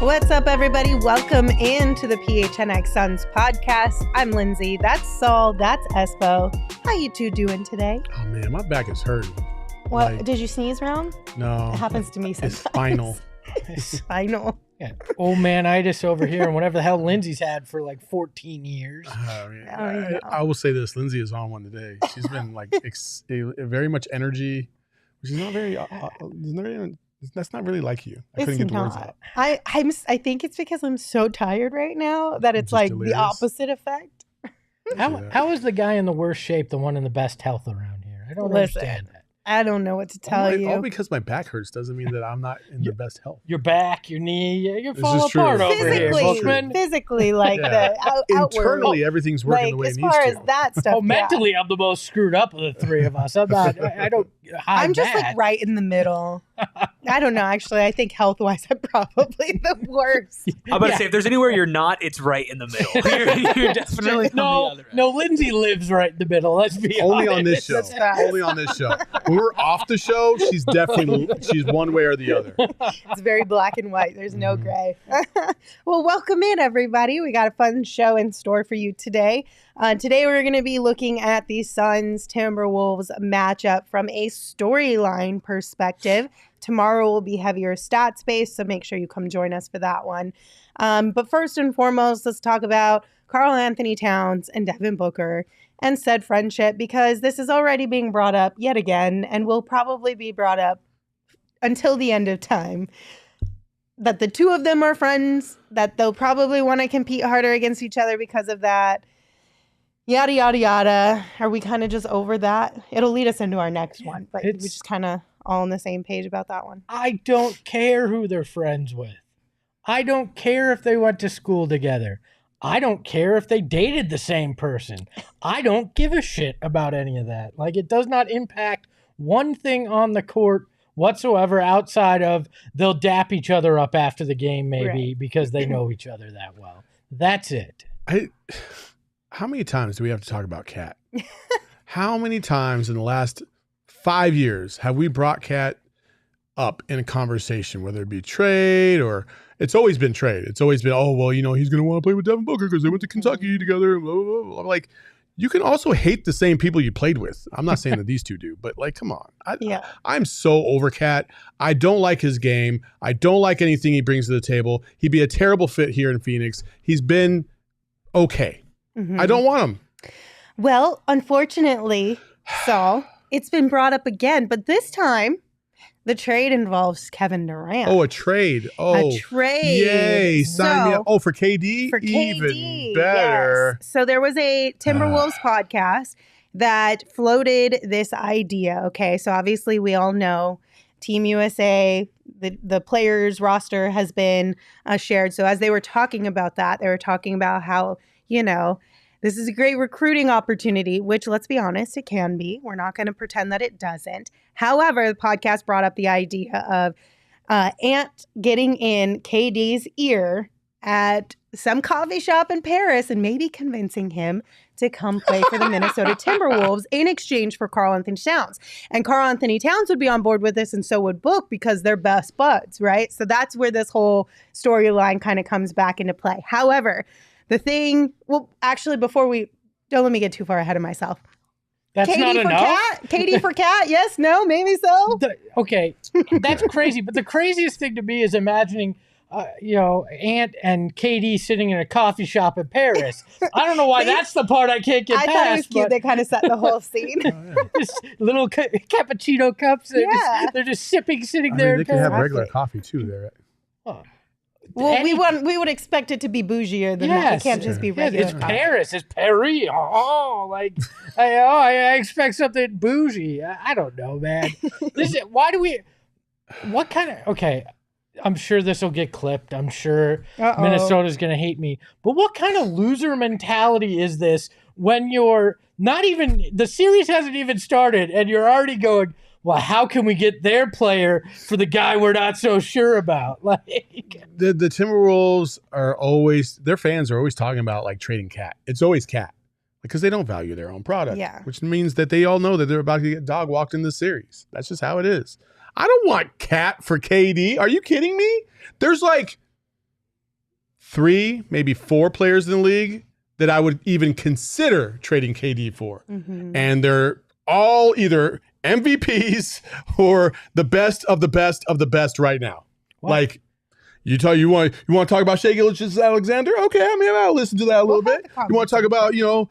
What's up, everybody? Welcome into the PHNX Suns Podcast. I'm Lindsay. That's Saul. That's Espo. How you two doing today? Oh, man, my back is hurting. What? Did you sneeze wrong? No. It happens to me sometimes. It's spinal. Spinal. Yeah. Old man-itis over here and whatever the hell Lindsay's had for like 14 years. I will say this. Lindsay is on one today. She's been like very much energy, which is not very, that's not really like you. I couldn't get the words out. I think it's because I'm so tired right now that it's like delirious. The opposite effect. How is the guy in the worst shape the one in the best health around here? I don't understand that. I don't know what to tell you. All because my back hurts doesn't mean that I'm not in the best health. Your back, your knee, you're falling apart over here. Physically, like internally, everything's working the way it needs to. As far as that stuff. Mentally, I'm the most screwed up of the three of us. I'm not. I don't hide I'm just that. like right in the middle. I don't know. Actually, I think health-wise, I'm probably the worst. I'm about to say, if there's anywhere you're not, it's right in the middle. You're definitely on the other end. No, Lindsay lives right in the middle. Let's be only honest. on this show. Only on this show. When we're off the show, she's one way or the other. It's very black and white. There's no gray. Well, welcome in, everybody. We got a fun show in store for you today. Today, we're going to be looking at the Suns Timberwolves matchup from a storyline perspective. Tomorrow will be heavier stats based, so make sure you come join us for that one. But first and foremost, let's talk about Karl-Anthony Towns and Devin Booker and said friendship, because this is already being brought up yet again and will probably be brought up until the end of time. That the two of them are friends, that they'll probably want to compete harder against each other because of that. Yada, yada, yada. Are we kind of just over that? It'll lead us into our next one, but we're just kind of all on the same page about that one. I don't care who they're friends with. I don't care if they went to school together. I don't care if they dated the same person. I don't give a shit about any of that. Like, it does not impact one thing on the court whatsoever outside of they'll dap each other up after the game maybe because they know each other that well. That's it. How many times do we have to talk about Cat? How many times in the last 5 years have we brought Cat up in a conversation, whether it be trade or it's always been trade. It's always been, oh, well, he's going to want to play with Devin Booker because they went to Kentucky together. Blah, blah, blah. Like, you can also hate the same people you played with. I'm not saying that these two do, but like, come on. I'm so over Cat. I don't like his game. I don't like anything he brings to the table. He'd be a terrible fit here in Phoenix. He's been okay. Mm-hmm. I don't want him. Well, unfortunately, Saul, it's been brought up again, but this time the trade involves Kevin Durant. Oh, a trade. Oh, a trade. Yay. Sign me up. Oh, for KD? For KD. Even better. Yes. So there was a Timberwolves podcast that floated this idea. Okay, so obviously we all know Team USA, the players roster has been shared. So as they were talking about that, they were talking about how, this is a great recruiting opportunity, which, let's be honest, it can be. We're not going to pretend that it doesn't. However, the podcast brought up the idea of Ant getting in KD's ear at some coffee shop in Paris and maybe convincing him to come play for the Minnesota Timberwolves in exchange for Karl-Anthony Towns. And Karl-Anthony Towns would be on board with this, and so would Book, because they're best buds, right? So that's where this whole storyline kind of comes back into play. However, the thing, well, actually, don't let me get too far ahead of myself. That's KD not for enough? Cat? KD for Cat? Yes, no, maybe so. Okay, that's crazy. But the craziest thing to me is imagining, Ant and KD sitting in a coffee shop in Paris. I don't know why that's the part I can't get past. I thought it was cute. They kind of set the whole scene. Just little cappuccino cups. They're just sipping, sitting there. They can have regular coffee too there. Well, we would expect it to be bougier than that. It can't just be regular. It's Paris. It's Paris. I expect something bougie. I don't know, man. Okay, I'm sure this will get clipped. I'm sure Minnesota's going to hate me. But what kind of loser mentality is this when you're not even, the series hasn't even started and you're already going, well, how can we get their player for the guy we're not so sure about? Like the Timberwolves their fans are always talking about like trading Cat. It's always Cat because they don't value their own product, which means that they all know that they're about to get dog walked in the series. That's just how it is. I don't want Cat for KD. Are you kidding me? There's like 3, maybe 4 players in the league that I would even consider trading KD for. Mm-hmm. And they're all either MVPs or the best of the best of the best right now. What? Like you want to talk about Shai Gilgeous-Alexander? Okay, I mean I'll listen to that a little bit. You want to talk about Giannis?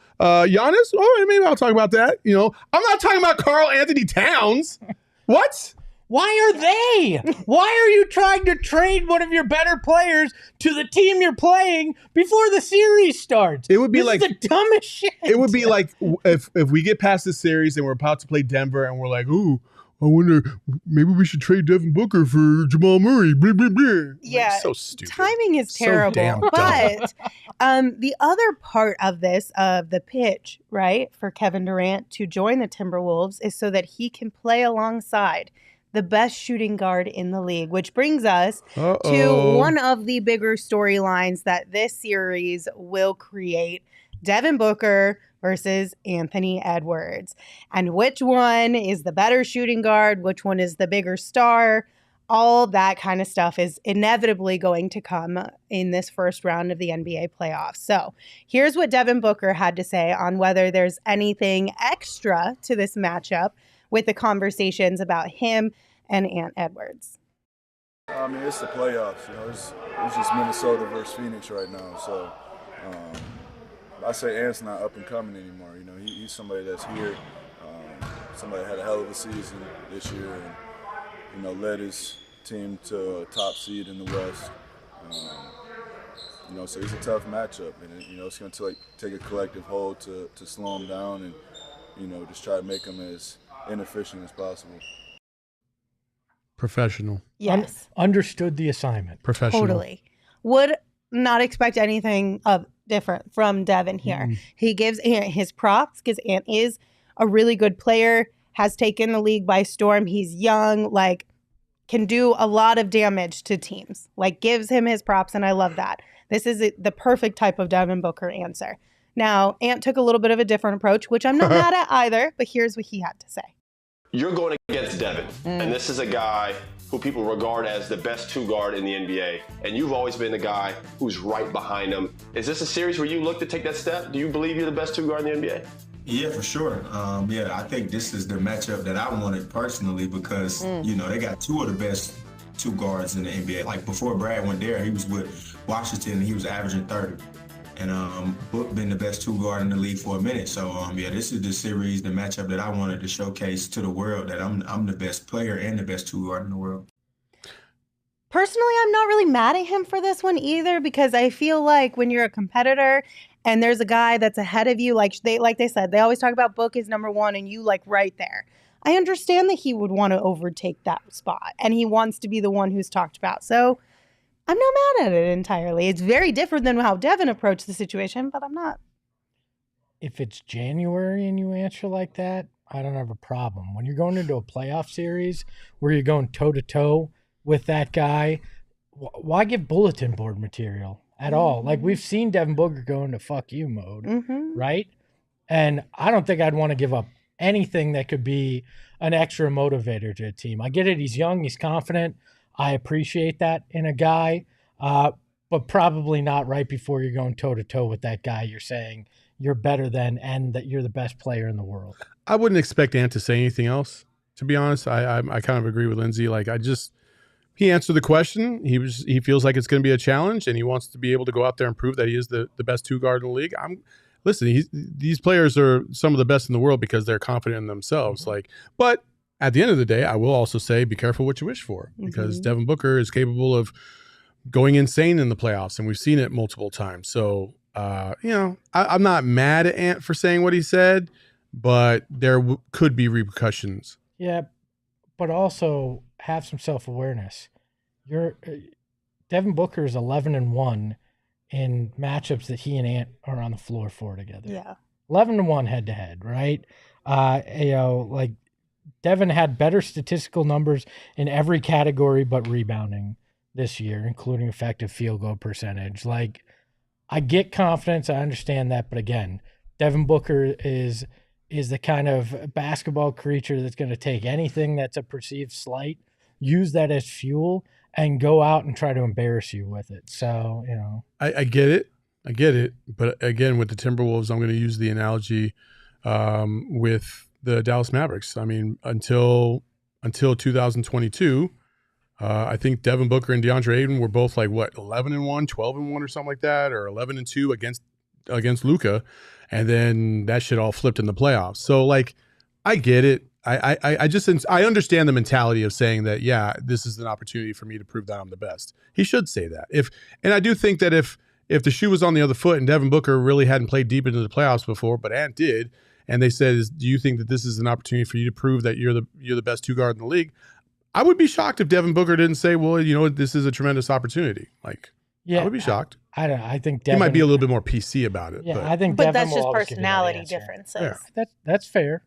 Oh, maybe I'll talk about that. I'm not talking about Karl-Anthony Towns. What? Why are they? Why are you trying to trade one of your better players to the team you're playing before the series starts? It would be this is the dumbest shit. It would be like if we get past the series and we're about to play Denver and we're like, ooh, I wonder, maybe we should trade Devin Booker for Jamal Murray. Blah, blah, blah. Yeah, like, so stupid. Timing is terrible. So but the other part of this, of the pitch, right, for Kevin Durant to join the Timberwolves is so that he can play alongside the best shooting guard in the league, which brings us to one of the bigger storylines that this series will create. Devin Booker versus Anthony Edwards. And which one is the better shooting guard? Which one is the bigger star? All that kind of stuff is inevitably going to come in this first round of the NBA playoffs. So here's what Devin Booker had to say on whether there's anything extra to this matchup with the conversations about him and Ant Edwards. I mean, it's the playoffs. It's just Minnesota versus Phoenix right now. So I say Ant's not up and coming anymore. He's somebody that's here. Somebody that had a hell of a season this year and, led his team to a top seed in the West. So it's a tough matchup. And, it's going to take a collective hold to slow him down and, just try to make him as inefficient as possible. Professional. Yes. Understood the assignment. Professional. Totally. Would not expect anything different from Devin here. Mm-hmm. He gives Ant his props because Ant is a really good player, has taken the league by storm. He's young, can do a lot of damage to teams. Gives him his props, and I love that. This is the perfect type of Devin Booker answer. Now, Ant took a little bit of a different approach, which I'm not mad at either, but here's what he had to say. You're going against Devin, and this is a guy who people regard as the best 2 guard in the NBA, and you've always been the guy who's right behind him. Is this a series where you look to take that step? Do you believe you're the best 2 guard in the NBA? Yeah, for sure. I think this is the matchup that I wanted personally because, they got 2 of the best 2 guards in the NBA. Before Brad went there, he was with Washington, and he was averaging 30. And Book been the best 2 guard in the league for a minute. So this is the series, the matchup that I wanted to showcase to the world that I'm the best player and the best 2 guard in the world. Personally, I'm not really mad at him for this one either because I feel like when you're a competitor and there's a guy that's ahead of you, like they said, they always talk about Book is number 1 and you right there. I understand that he would want to overtake that spot and he wants to be the one who's talked about. So I'm not mad at it entirely. It's very different than how Devin approached the situation, but I'm not. If it's January and you answer like that, I don't have a problem. When you're going into a playoff series where you're going toe-to-toe with that guy, why give bulletin board material at all? We've seen Devin Booker go into fuck you mode, right? And I don't think I'd want to give up anything that could be an extra motivator to a team. I get it. He's young. He's confident. I appreciate that in a guy, but probably not right before you're going toe-to-toe with that guy you're saying you're better than and that you're the best player in the world. I wouldn't expect Ant to say anything else, to be honest. I kind of agree with Lindsay. He answered the question. He feels like it's going to be a challenge, and he wants to be able to go out there and prove that he is the best 2 guard in the league. These players are some of the best in the world because they're confident in themselves. But at the end of the day, I will also say be careful what you wish for because Devin Booker is capable of going insane in the playoffs, and we've seen it multiple times. So, I'm not mad at Ant for saying what he said, but there could be repercussions. Yeah, but also have some self-awareness. Devin Booker is 11-1 in matchups that he and Ant are on the floor for together. Yeah. 11-1 head-to-head, right? Like Devin had better statistical numbers in every category but rebounding this year, including effective field goal percentage. Like, I get confidence, I understand that, but again, Devin Booker is the kind of basketball creature that's going to take anything that's a perceived slight, use that as fuel, and go out and try to embarrass you with it. So, I get it. But again, with the Timberwolves, I'm going to use the analogy with the Dallas Mavericks. I mean, until 2022, I think Devin Booker and DeAndre Ayton were both like 11-1, 12-1 or something like that, or 11-2 against Luka, and then that shit all flipped in the playoffs. So like, I get it. I understand the mentality of saying that, yeah, this is an opportunity for me to prove that I'm the best. He should say that. And I do think that if the shoe was on the other foot and Devin Booker really hadn't played deep into the playoffs before, but Ant did, and they said, do you think that this is an opportunity for you to prove that you're the best two guard in the league? I would be shocked if Devin Booker didn't say, well, this is a tremendous opportunity. Like, yeah, I would be shocked. I think Devin, he might be a little bit more PC about it. Yeah, I think but Devin that's will just always give you that personality answer. differences. Yeah. That's fair.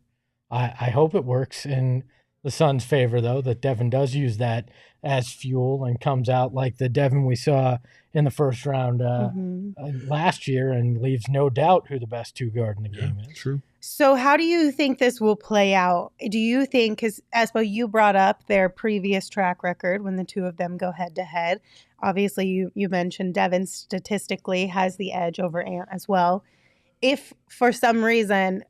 I hope it works in the Suns' favor, though, that Devin does use that as fuel and comes out like the Devin we saw in the first round last year and leaves no doubt who the best two guard in the game is. True. So how do you think this will play out? Do you think, because Espo, you brought up their previous track record when the two of them go head-to-head. Obviously, you mentioned Devin statistically has the edge over Ant as well. If, for some reason,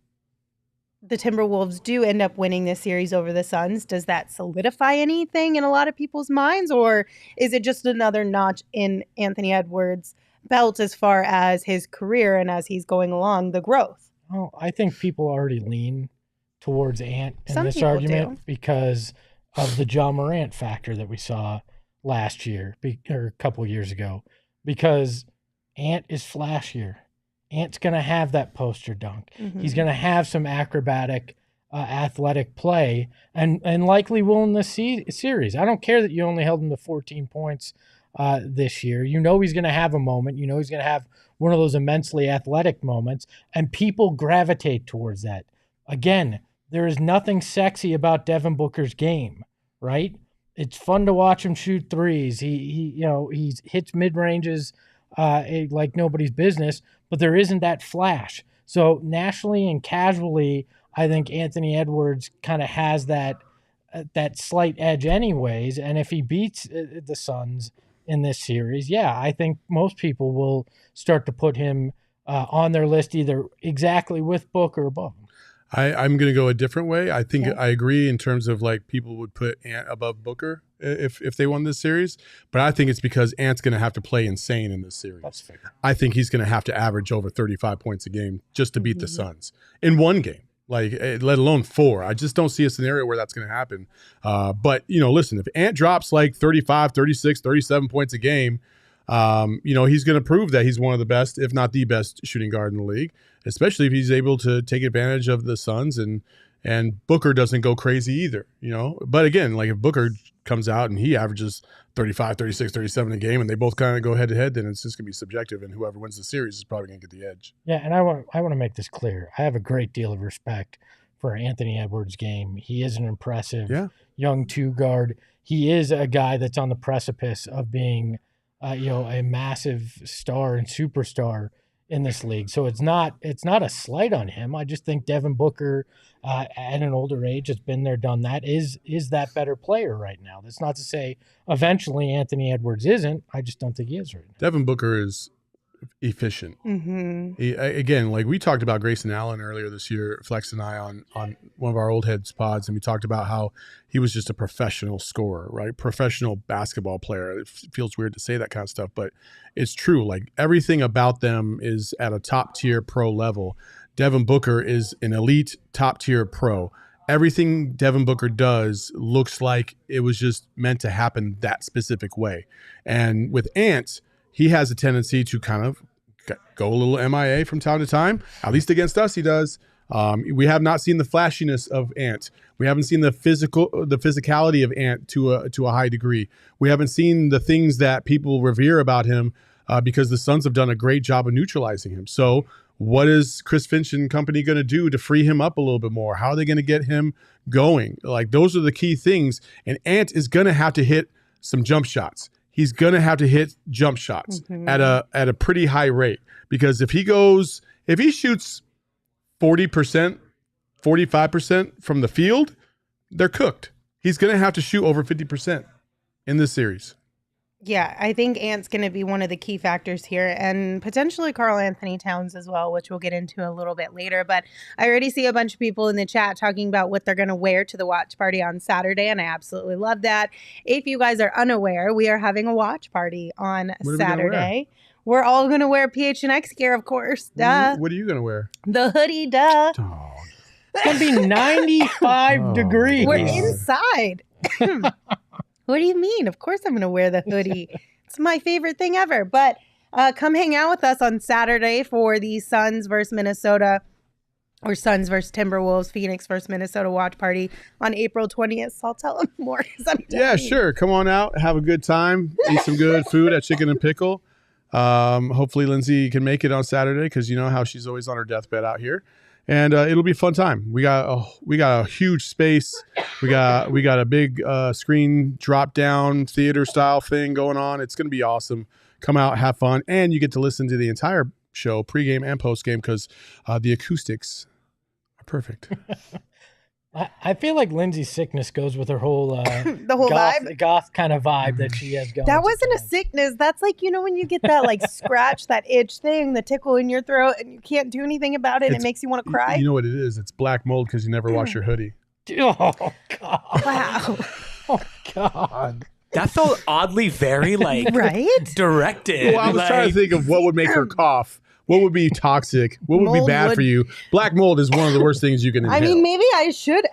the Timberwolves do end up winning this series over the Suns, does that solidify anything in a lot of people's minds, or is it just another notch in Anthony Edwards' belt as far as his career and as he's going along the growth? Oh, I think people already lean towards Ant in Some this people argument do. because of the Ja Morant factor that we saw last year or a couple of years ago, because Ant is flashier. Ant's going to have that poster dunk. Mm-hmm. He's going to have some acrobatic, athletic play, and likely will in this series. I don't care that you only held him to 14 points this year. You know he's going to have a moment. You know he's going to have one of those immensely athletic moments, and people gravitate towards that. Again, there is nothing sexy about Devin Booker's game, right? It's fun to watch him shoot threes. He hits mid-ranges like nobody's business, but there isn't that flash. So nationally and casually, I think Anthony Edwards kind of has that slight edge anyways. And if he beats the Suns in this series, yeah, I think most people will start to put him on their list either exactly with Booker or above him. I'm going to go a different way. I think I agree in terms of like people would put Ant above Booker if they won this series, but I think it's because Ant's going to have to play insane in this series. That's fair. I think he's going to have to average over 35 points a game just to beat the Suns in one game, like let alone four. I just don't see a scenario where that's going to happen. But, listen, if Ant drops like 35, 36, 37 points a game, he's going to prove that he's one of the best, if not the best shooting guard in the league, especially if he's able to take advantage of the Suns and Booker doesn't go crazy either, But again, like if Booker comes out and he averages 35, 36, 37 a game and they both kind of go head to head, then it's just going to be subjective, and whoever wins the series is probably going to get the edge. Yeah, and I want to make this clear. I have a great deal of respect for Anthony Edwards' game. He is an impressive young two guard. He is a guy that's on the precipice of being a massive star and superstar in this league. So it's not a slight on him. I just think Devin Booker at an older age has been there, done that, is that better player right now. That's not to say eventually Anthony Edwards isn't. I just don't think he is right now. Devin Booker is efficient. Mm-hmm. Again, like we talked about Grayson Allen earlier this year, Flex and I on one of our old heads pods, and we talked about how he was just a professional scorer, right? Professional basketball player. It feels weird to say that kind of stuff, but it's true. Like everything about them is at a top tier pro level. Devin Booker is an elite top tier pro. everything Devin Booker does looks like it was just meant to happen that specific way. And with Ant, he has a tendency to kind of go a little MIA from time to time. At least against us, he does. We have not seen the flashiness of Ant. We haven't seen the physicality of Ant to a high degree. We haven't seen the things that people revere about him because the Suns have done a great job of neutralizing him. So what is Chris Finch and company going to do to free him up a little bit more? How are they going to get him going? Like, those are the key things. And Ant is going to have to hit some jump shots. He's going to have to hit jump shots at a pretty high rate, because if he shoots 40%, 45% from the field, they're cooked. He's going to have to shoot over 50% in this series. Yeah, I think Ant's going to be one of the key factors here, and potentially Karl-Anthony Towns as well, which we'll get into a little bit later. But I already see a bunch of people in the chat talking about what they're going to wear to the watch party on Saturday, and I absolutely love that. If you guys are unaware, we are having a watch party on Saturday. We're all going to wear PHNX gear, of course. Duh. What are you going to wear? The hoodie, duh. Oh. It's going to be 95 degrees. We're inside. What do you mean? Of course I'm going to wear the hoodie. It's my favorite thing ever. But come hang out with us on Saturday for the Suns versus Minnesota, or Suns versus Timberwolves, Phoenix versus Minnesota watch party on April 20th. So I'll tell them more. Yeah, sure. Come on out. Have a good time. Eat some good food at Chicken and Pickle. Hopefully Lindsay can make it on Saturday, because you know how she's always on her deathbed out here. And it'll be a fun time. We got a huge space. We got a big screen drop down theater style thing going on. It's going to be awesome. Come out, have fun, and you get to listen to the entire show, pregame and postgame, because the acoustics are perfect. I feel like Lindsay's sickness goes with her whole the whole goth kind of vibe that she has going. That wasn't a sickness. That's like, you know, when you get that like scratch, that itch thing, the tickle in your throat, and you can't do anything about it. It makes you want to cry. You know what it is? It's black mold because you never wash your hoodie. Oh, God. Wow. Oh, God. That felt oddly very like directed. Well, I was trying to think of what would make her cough. What would be toxic? What would be bad for you? Black mold is one of the worst things you can inhale. I mean, maybe I should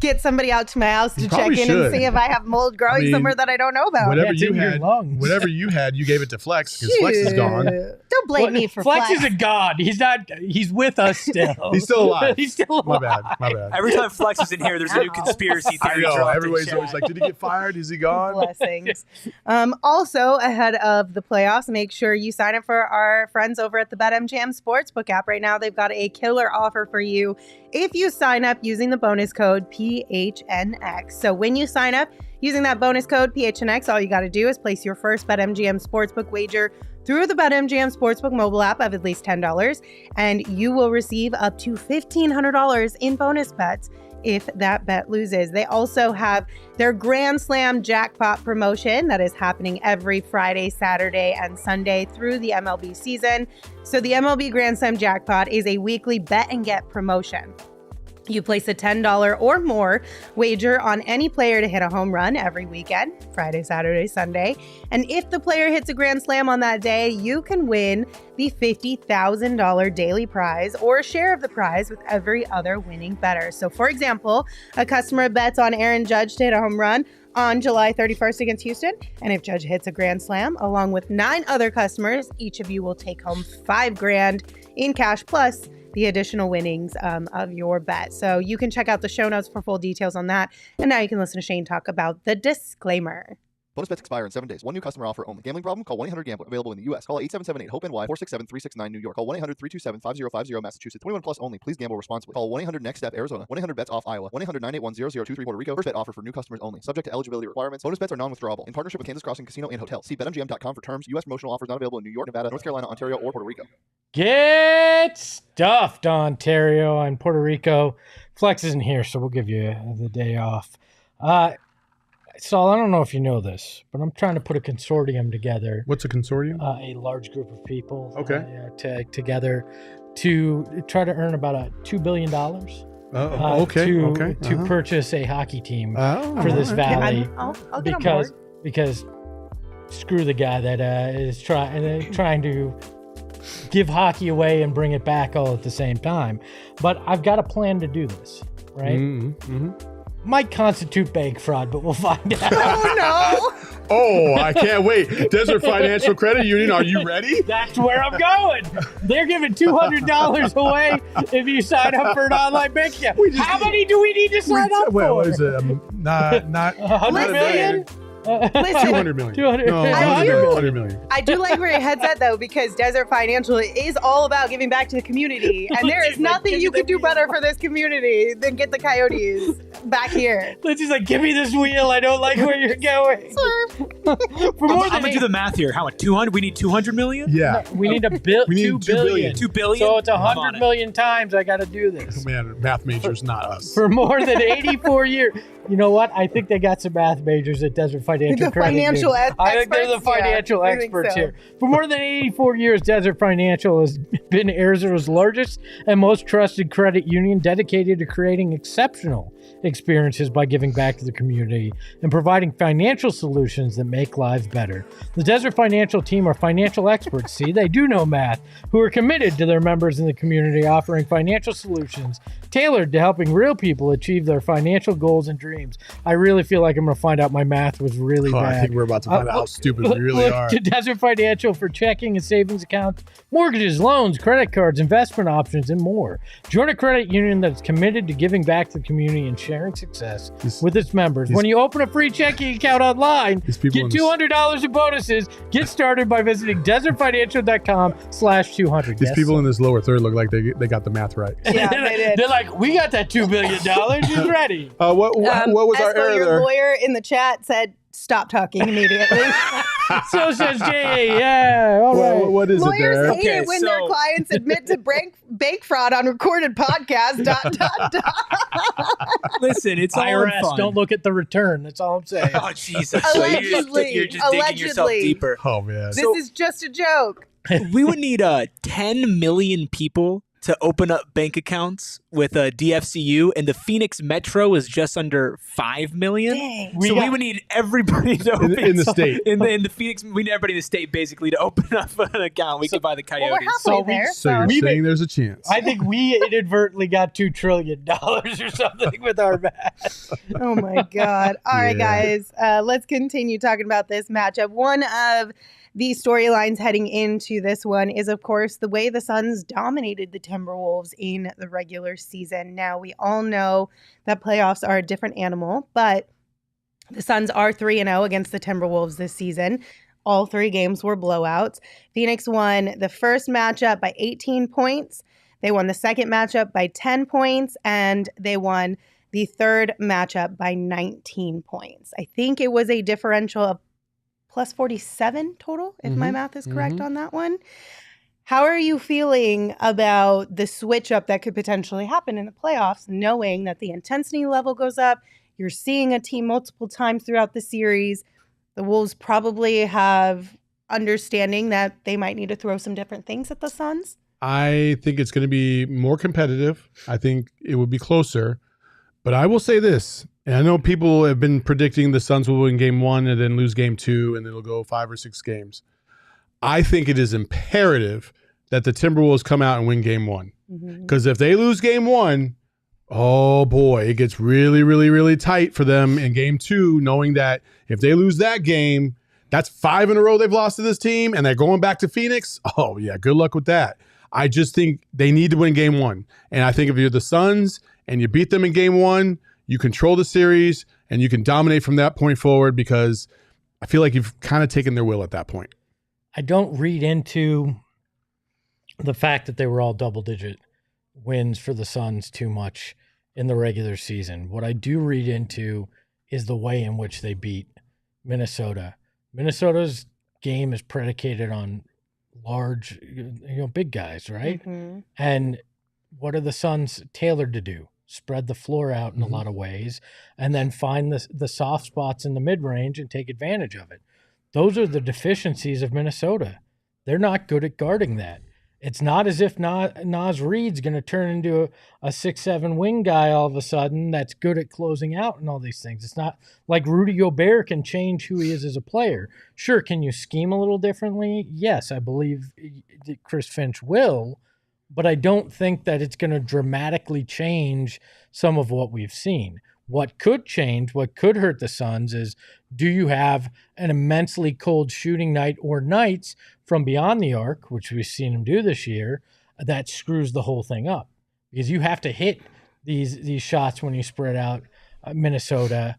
get somebody out to my house to check in and see if I have mold growing somewhere that I don't know about. Whatever you had, you gave it to Flex, because Flex is gone. Don't blame me for Flex. Flex is a god. He's not. He's with us still. He's still alive. He's still alive. My bad. Every time Flex is in here, there's a new conspiracy theory. I know. Everybody's always like, did he get fired? Is he gone? Blessings. Also, ahead of the playoffs, make sure you sign up for our friends over at the BetMGM Sportsbook app. Right now, they've got a killer offer for you if you sign up using the bonus code PHNX. So when you sign up using that bonus code PHNX, all you got to do is place your first BetMGM Sportsbook wager through the BetMGM Sportsbook mobile app of at least $10, and you will receive up to $1,500 in bonus bets if that bet loses. They also have their Grand Slam jackpot promotion that is happening every Friday, Saturday, and Sunday through the MLB season. So the MLB Grand Slam jackpot is a weekly bet and get promotion. You place a $10 or more wager on any player to hit a home run every weekend, Friday, Saturday, Sunday. And if the player hits a grand slam on that day, you can win the $50,000 daily prize or a share of the prize with every other winning bettor. So for example, a customer bets on Aaron Judge to hit a home run on July 31st against Houston. And if Judge hits a grand slam, along with 9 other customers, each of you will take home $5,000 in cash plus the additional winnings of your bet. So you can check out the show notes for full details on that. And now you can listen to Shane talk about the disclaimer. Bonus bets expire in 7 days. One new customer offer only. Gambling problem? Call 1-800-GAMBLER. Available in the U.S. Call 877-8-HOPE-NY 467-369 New York. Call 1-800-327-5050 Massachusetts. 21 plus only. Please gamble responsibly. Call 1-800-NEXT-STEP Arizona. 1-800-BETS-OFF Iowa. 1-800-981-0023 Puerto Rico. First bet offer for new customers only. Subject to eligibility requirements. Bonus bets are non-withdrawable. In partnership with Kansas Crossing Casino and Hotel. See BetMGM.com for terms. U.S. promotional offers not available in New York, Nevada, North Carolina, Ontario, or Puerto Rico. Get stuffed, Ontario and Puerto Rico. Flex isn't here, so we'll give you the day off. Saul, I don't know if you know this, but I'm trying to put a consortium together. What's a consortium? A large group of people together to try to earn about $2 billion to purchase a hockey team for this valley. I'll get on board. Because screw the guy that is trying to give hockey away and bring it back all at the same time. But I've got a plan to do this, right? Might constitute bank fraud, but we'll find out. Oh, no. Oh, I can't wait. Desert Financial Credit Union, are you ready? That's where I'm going. They're giving $200 away if you sign up for an online bank account. How many do we need to sign up for? What is it? Not 100 million? Listen, 200 million. 200 No, I 100 million. I do like where your head's at, though, because Desert Financial is all about giving back to the community. And there is nothing you could do better for this community than get the Coyotes back here. Lindsay's like, give me this wheel. I don't like where you're going. For more I'm than gonna do the math here. How much? 200? We need 200 million? Yeah. we need We need 2 2 billion. 2 billion? So it's I'm on 100 it. million times I got to do this. Man, math majors, not us. For more than 84 years. You know what? I think they got some math majors at Desert Financial The Credit financial Union. I think they're the experts? Yeah, financial I think experts so. here. For more than 84 years, Desert Financial has been Arizona's largest and most trusted credit union, dedicated to creating exceptional experiences by giving back to the community and providing financial solutions that make lives better. The Desert Financial team are financial experts, see, they do know math, who are committed to their members in the community, offering financial solutions tailored to helping real people achieve their financial goals and dreams. I really feel like I'm going to find out my math was really bad. I think we're about to find out how stupid we really Look are. to Desert Financial for checking and savings accounts, mortgages, loans, credit cards, investment options, and more. Join a credit union that's committed to giving back to the community and sharing success with its members. When you open a free checking account online, get $200 in bonuses. Get started by visiting desertfinancial.com/200. These people in this lower third look like they got the math right. Yeah, they did. They're like, we got that $2 billion. Who's ready? What was our Espo, error your there? lawyer in the chat said, stop talking immediately. So says Jay. Yeah, all right. What is it Lawyers there? hate it when their clients admit to bank fraud on recorded podcasts. ... Listen, it's all in IRS, fun. don't look at the return. That's all I'm saying. Oh, Jesus. Allegedly. You're just digging yourself Allegedly. deeper. Oh, man. This is just a joke. We would need 10 million people to open up bank accounts with DFCU, and the Phoenix Metro is just under 5 million. Dang. We would need everybody to open in the state. In the Phoenix, we need everybody in the state basically to open up an account. We could buy the Well, we're Coyotes. halfway there. So you're saying there's a chance. I think we inadvertently got $2 trillion or something with our math. Oh my God. All right, Yeah. guys. Let's continue talking about this matchup. One of the storylines heading into this one is, of course, the way the Suns dominated the Timberwolves in the regular season. Now, we all know that playoffs are a different animal, but the Suns are 3-0 against the Timberwolves this season. All 3 games were blowouts. Phoenix won the first matchup by 18 points. They won the second matchup by 10 points, and they won the third matchup by 19 points. I think it was a differential of plus 47 total, if my math is correct on that one. How are you feeling about the switch up that could potentially happen in the playoffs, knowing that the intensity level goes up? You're seeing a team multiple times throughout the series. The Wolves probably have understanding that they might need to throw some different things at the Suns. I think it's going to be more competitive. I think it would be closer. But I will say this, and I know people have been predicting the Suns will win game 1 and then lose game 2, and it'll go 5 or 6 games. I think it is imperative that the Timberwolves come out and win game 1. Because if they lose game 1, oh boy, it gets really, really, really tight for them in game 2, knowing that if they lose that game, that's 5 in a row they've lost to this team, and they're going back to Phoenix. Oh yeah, good luck with that. I just think they need to win game 1. And I think if you're the Suns and you beat them in game 1, you control the series and you can dominate from that point forward, because I feel like you've kind of taken their will at that point. I don't read into the fact that they were all double-digit wins for the Suns too much in the regular season. What I do read into is the way in which they beat Minnesota. Minnesota's game is predicated on large, big guys, right? And what are the Suns tailored to do? Spread the floor out in a lot of ways, and then find the soft spots in the mid-range and take advantage of it. Those are the deficiencies of Minnesota. They're not good at guarding that. It's not as if Naz Reid's going to turn into a 6'7" wing guy all of a sudden that's good at closing out and all these things. It's not like Rudy Gobert can change who he is as a player. Sure, can you scheme a little differently? Yes, I believe Chris Finch will, but I don't think that it's going to dramatically change some of what we've seen. What could change, what could hurt the Suns is, do you have an immensely cold shooting night or nights from beyond the arc, which we've seen him do this year, that screws the whole thing up? Because you have to hit these shots when you spread out Minnesota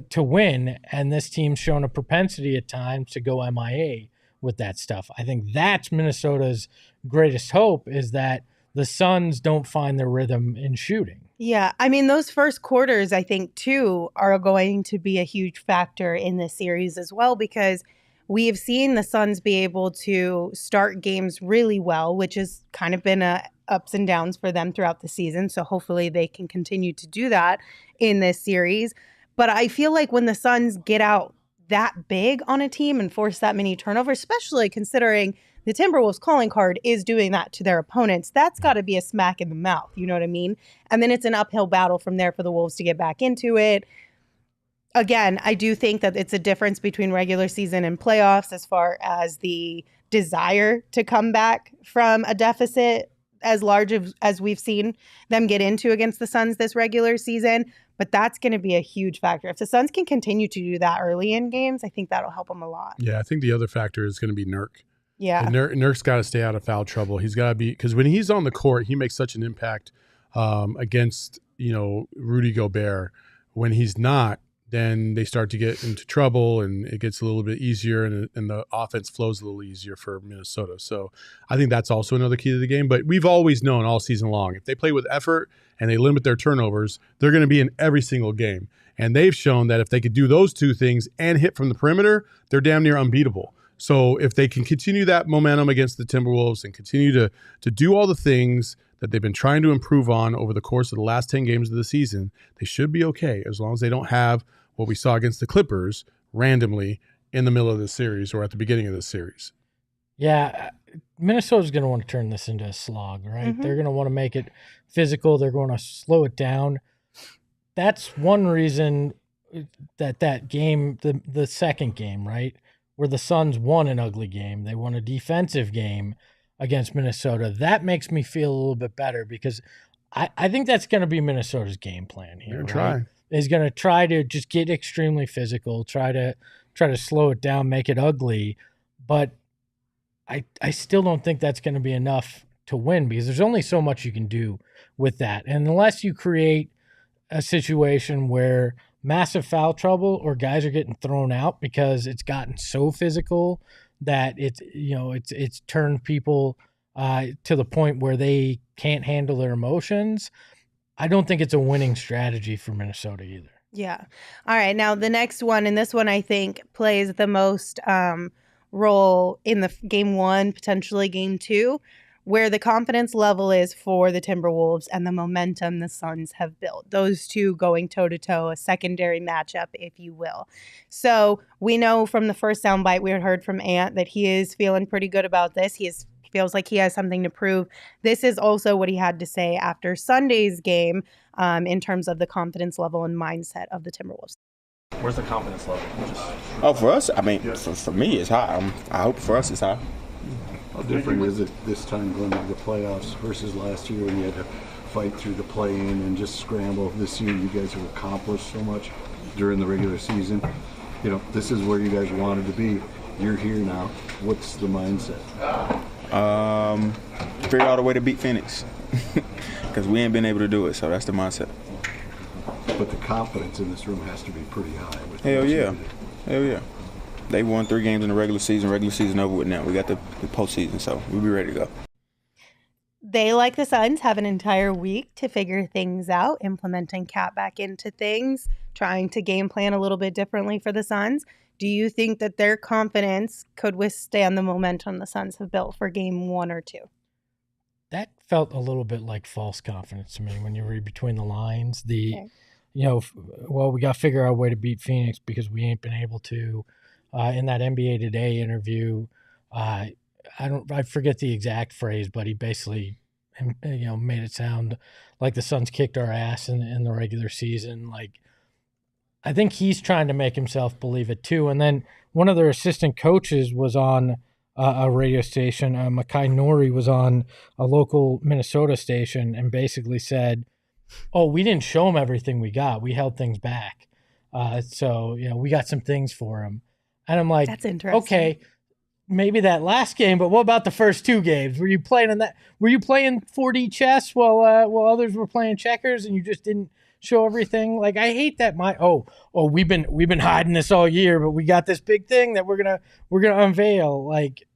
to win, and this team's shown a propensity at times to go MIA with that stuff. I think that's Minnesota's greatest hope, is that the Suns don't find their rhythm in shooting. Yeah, I mean, those first quarters, I think, too, are going to be a huge factor in this series as well, because we have seen the Suns be able to start games really well, which has kind of been ups and downs for them throughout the season. So hopefully they can continue to do that in this series. But I feel like when the Suns get out that big on a team and force that many turnovers, especially considering the Timberwolves calling card is doing that to their opponents, that's got to be a smack in the mouth. You know what I mean? And then it's an uphill battle from there for the Wolves to get back into it. Again, I do think that it's a difference between regular season and playoffs as far as the desire to come back from a deficit as large as we've seen them get into against the Suns this regular season. But that's going to be a huge factor. If the Suns can continue to do that early in games, I think that'll help them a lot. Yeah, I think the other factor is going to be Nurk. Yeah. Nurk's got to stay out of foul trouble. He's got to be, because when he's on the court, he makes such an impact against, Rudy Gobert. When he's not, then they start to get into trouble and it gets a little bit easier and the offense flows a little easier for Minnesota. So I think that's also another key to the game. But we've always known all season long, if they play with effort and they limit their turnovers, they're going to be in every single game. And they've shown that if they could do those two things and hit from the perimeter, they're damn near unbeatable. So if they can continue that momentum against the Timberwolves and continue to do all the things that they've been trying to improve on over the course of the last 10 games of the season, they should be okay, as long as they don't have what we saw against the Clippers randomly in the middle of the series or at the beginning of the series. Yeah, Minnesota's going to want to turn this into a slog, right? Mm-hmm. They're going to want to make it physical. They're going to slow it down. That's one reason that game, the second game, right, where the Suns won an ugly game. They won a defensive game against Minnesota. That makes me feel a little bit better, because I think that's going to be Minnesota's game plan here. Right? Try. Is going to try to just get extremely physical, try to slow it down, make it ugly. But I still don't think that's going to be enough to win, because there's only so much you can do with that. And unless you create a situation where massive foul trouble or guys are getting thrown out because it's gotten so physical that it's turned people to the point where they can't handle their emotions, I don't think it's a winning strategy for Minnesota either. Yeah. All right. Now, the next one, and this one I think plays the most role in the game one, potentially game two, where the confidence level is for the Timberwolves and the momentum the Suns have built. Those two going toe-to-toe, a secondary matchup, if you will. So we know from the first soundbite we had heard from Ant that he is feeling pretty good about this. He feels like he has something to prove. This is also what he had to say after Sunday's game in terms of the confidence level and mindset of the Timberwolves. Where's the confidence level? For us, I mean, for me, it's high. I hope for us it's high. How different is it this time going into the playoffs versus last year when you had to fight through the play-in and just scramble? This year you guys have accomplished so much during the regular season. This is where you guys wanted to be. You're here now. What's the mindset? Figure out a way to beat Phoenix because we ain't been able to do it, so that's the mindset. But the confidence in this room has to be pretty high. Hell yeah. They won 3 games in the regular season over with now. We got the postseason, so we'll be ready to go. They, like the Suns, have an entire week to figure things out, implementing Cat back into things, trying to game plan a little bit differently for the Suns. Do you think that their confidence could withstand the momentum the Suns have built for game 1 or 2? That felt a little bit like false confidence to me when you read between the lines. We got to figure out a way to beat Phoenix because we ain't been able to. In that NBA Today interview, I forget the exact phrase, but he basically, made it sound like the Suns kicked our ass in the regular season. Like, I think he's trying to make himself believe it too. And then one of their assistant coaches was on a radio station. Makai Nori was on a local Minnesota station and basically said, "Oh, we didn't show him everything we got. We held things back. So we got some things for him." And I'm like, that's interesting. Okay, maybe that last game, but what about the first 2 games? Were you playing in that? Were you playing 4D chess while others were playing checkers, and you just didn't show everything? Like, I hate that. We've been hiding this all year, but we got this big thing that we're gonna unveil. Like,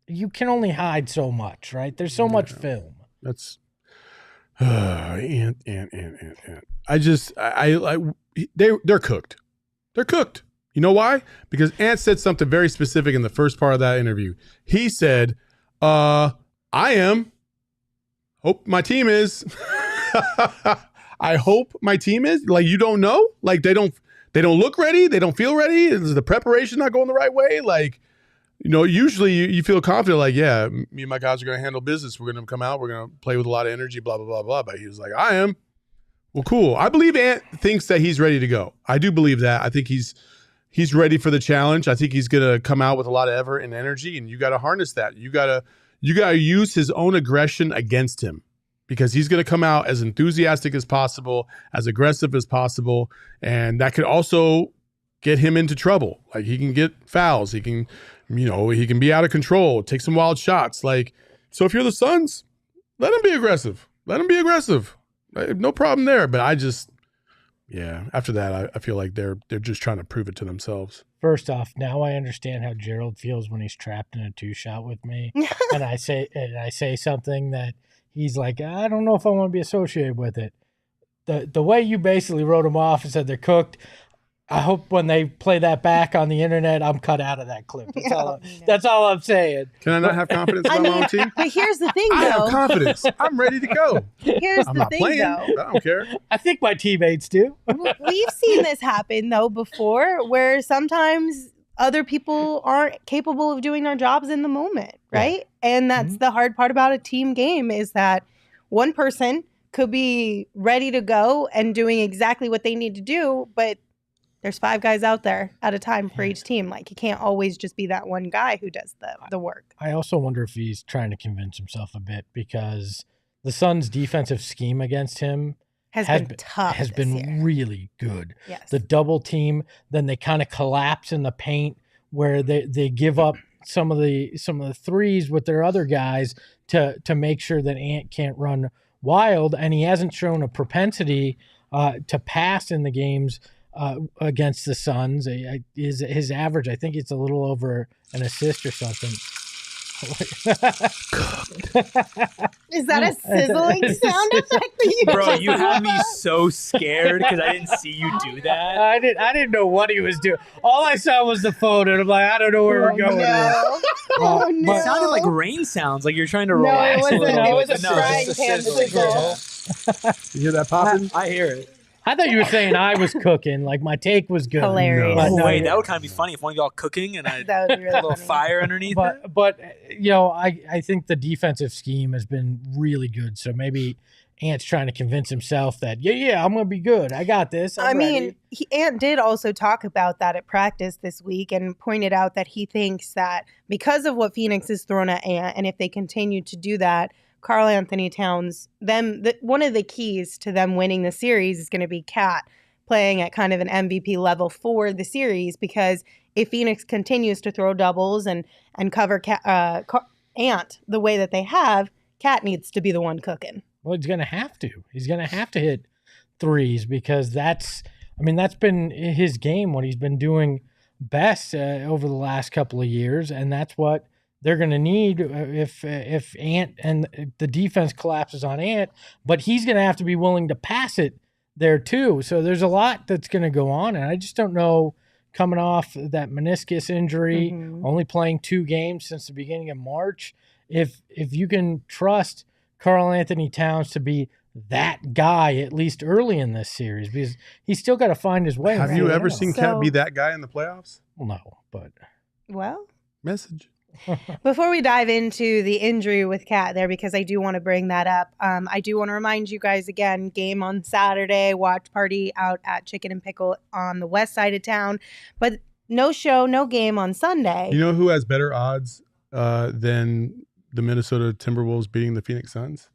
you can only hide so much, right? There's so much film. That's and. They're cooked. They're cooked. You know why? Because Ant said something very specific in the first part of that interview. He said, I am. Hope my team is. I hope my team is. Like, you don't know? Like, they don't look ready? They don't feel ready? Is the preparation not going the right way? Like, usually you feel confident, like, yeah, me and my guys are going to handle business. We're going to come out. We're going to play with a lot of energy, blah, blah, blah, blah. But he was like, I am. Well, cool. I believe Ant thinks that he's ready to go. I do believe that. I think he's ready for the challenge. I think he's going to come out with a lot of effort and energy, and you got to harness that. You got to use his own aggression against him, because he's going to come out as enthusiastic as possible, as aggressive as possible, and that could also get him into trouble. Like, he can get fouls. He can, he can be out of control, take some wild shots. Like, so if you're the Suns, let him be aggressive. Let him be aggressive. No problem there. But after that, I feel like they're just trying to prove it to themselves. First off, now I understand how Gerald feels when he's trapped in a 2-shot with me, and I say something that he's like, I don't know if I want to be associated with it. The way you basically wrote them off and said they're cooked, I hope when they play that back on the internet, I'm cut out of that clip. That's all I'm saying. Can I not have confidence in my own team? But here's the thing, though. I have confidence. I'm ready to go. I'm not playing, though. I don't care. I think my teammates do. We've seen this happen, though, before, where sometimes other people aren't capable of doing their jobs in the moment, right? Yeah. And that's the hard part about a team game, is that one person could be ready to go and doing exactly what they need to do, but there's 5 guys out there at a time for each team. Like, you can't always just be that one guy who does the work. I also wonder if he's trying to convince himself a bit, because the Suns' defensive scheme against him has been tough. Has been really good. Yes. The double team, then they kind of collapse in the paint where they give up some of the threes with their other guys to make sure that Ant can't run wild, and he hasn't shown a propensity to pass in the games against the Suns. His average, I think it's a little over an assist or something. Is that a sizzling sound effect that you Bro, you had me so scared because I didn't see you do that. I didn't know what he was doing. All I saw was the phone, and I'm like, I don't know where we're going. No. No. It sounded like rain sounds, like you're trying to relax a little bit. It was a frying pan sizzle. You hear that popping? I hear it. I thought you were saying I was cooking. Like, my take was good. Hilarious. But no, wait, that would kind of be funny if one of y'all cooking and I that would be really a little funny. fire underneath it. But I think the defensive scheme has been really good. So maybe Ant's trying to convince himself that, I'm going to be good. I got this. I'm ready. Ant did also talk about that at practice this week and pointed out that he thinks that because of what Phoenix has thrown at Ant, and if they continue to do that, Karl-Anthony Towns, one of the keys to them winning the series is going to be Cat playing at kind of an MVP level for the series, because if Phoenix continues to throw doubles and cover Ant the way that they have, Cat needs to be the one cooking. Well, he's going to have to. He's going to have to hit threes, because that's been his game, what he's been doing best over the last couple of years, and that's what they're going to need if Ant and the defense collapses on Ant, but he's going to have to be willing to pass it there too. So there's a lot that's going to go on, and I just don't know, coming off that meniscus injury, only playing 2 games since the beginning of March, if you can trust Karl-Anthony Towns to be that guy at least early in this series, because he's still got to find his way. Have you ever seen Cat be that guy in the playoffs? Well, no, but well. Message. Before we dive into the injury with Kat there, because I do want to bring that up, I do want to remind you guys again, game on Saturday, watch party out at Chicken and Pickle on the west side of town. But no show, no game on Sunday. You know who has better odds than the Minnesota Timberwolves beating the Phoenix Suns?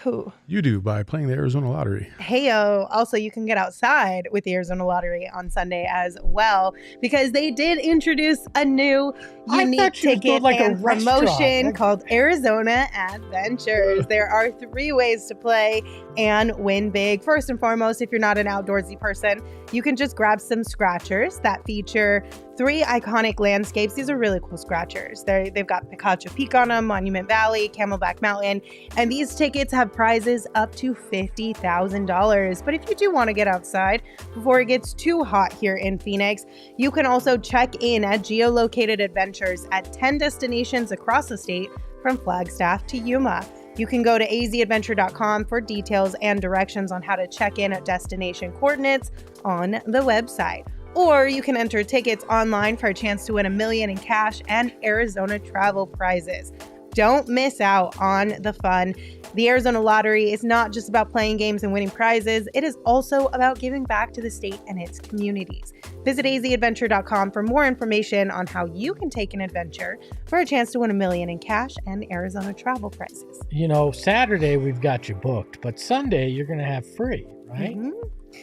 Who? You do, by playing the Arizona Lottery. Heyo. Also, you can get outside with the Arizona Lottery on Sunday as well, because they did introduce a new unique ticket and promotion called Arizona Adventures. There are 3 ways to play and win big. First and foremost, if you're not an outdoorsy person, you can just grab some scratchers that feature 3 iconic landscapes. These are really cool scratchers. They've got Picacho Peak on them, Monument Valley, Camelback Mountain, and these tickets have prizes up to $50,000. But if you do want to get outside before it gets too hot here in Phoenix, you can also check in at geolocated adventures at 10 destinations across the state from Flagstaff to Yuma. You can go to azadventure.com for details and directions on how to check in at destination coordinates on the website. Or you can enter tickets online for a chance to win $1 million in cash and Arizona travel prizes. Don't miss out on the fun. The Arizona Lottery is not just about playing games and winning prizes. It is also about giving back to the state and its communities. Visit azadventure.com for more information on how you can take an adventure for a chance to win $1 million in cash and Arizona travel prizes. You know, Saturday we've got you booked, but Sunday you're going to have free, right? Mm-hmm.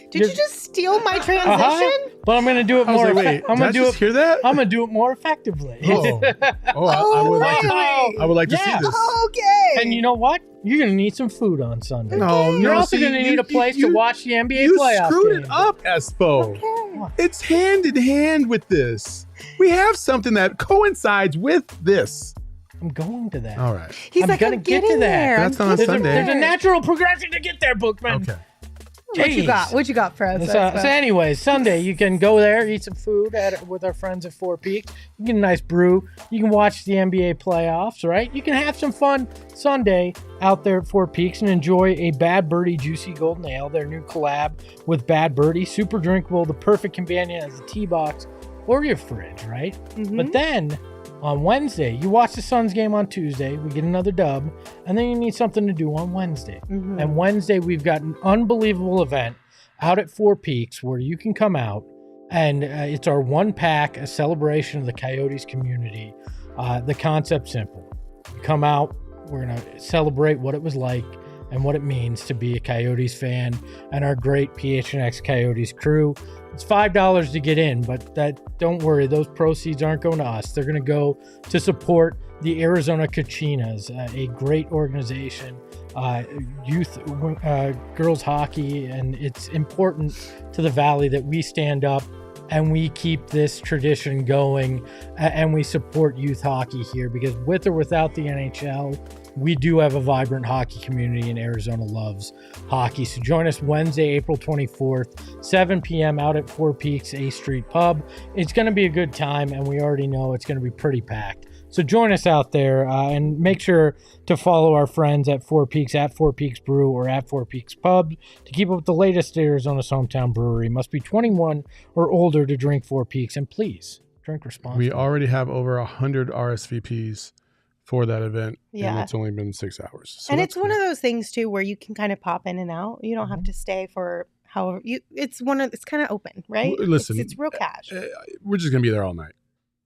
Did you just steal my transition? But I'm going to do it more. Wait, I'm going to do it. Hear that? I'm going to do it more effectively. I would like to see this. Okay. And you know what? You're going to need some food on Sunday. No, you're also going to need a place to watch the NBA playoffs. You screwed it up, Espo. Okay. It's hand in hand with this. We have something that coincides with this. I'm going to that. All right. He's like, I'm get to that. That's on Sunday. There's a natural progression to get there, Bookman. Okay. What you got for us? So anyways, Sunday you can go there, eat some food with our friends at Four Peaks. You get a nice brew. You can watch the NBA playoffs, right? You can have some fun Sunday out there at Four Peaks and enjoy a Bad Birdie Juicy Golden Ale, their new collab with Bad Birdie. Super drinkable, the perfect companion as a tea box or your fridge, right? Mm-hmm. But then on Wednesday, you watch the Suns game on Tuesday, we get another dub, and then you need something to do on Wednesday. Mm-hmm. And Wednesday, we've got an unbelievable event out at Four Peaks where you can come out, and it's our one pack, a celebration of the Coyotes community. The concept's simple. You come out, we're going to celebrate what it was like and what it means to be a Coyotes fan and our great PHNX Coyotes crew. It's $5 to get in, but don't worry, those proceeds aren't going to us. They're going to go to support the Arizona Cachinas, a great organization, youth girls hockey, and it's important to the Valley that we stand up and we keep this tradition going and we support youth hockey here, because with or without the NHL, we do have a vibrant hockey community, and Arizona loves hockey. So join us Wednesday, April 24th, 7 p.m. out at Four Peaks A Street Pub. It's going to be a good time, and we already know it's going to be pretty packed. So join us out there, and make sure to follow our friends at Four Peaks Brew, or at Four Peaks Pub to keep up with the latest Arizona's hometown brewery. Must be 21 or older to drink Four Peaks, and please drink responsibly. We already have over 100 RSVPs for that event, and it's only been 6 hours. So and it's one of those things too where you can kind of pop in and out. You don't have to stay for however you. It's kind of open, right? Listen, it's real cash. We're just gonna be there all night.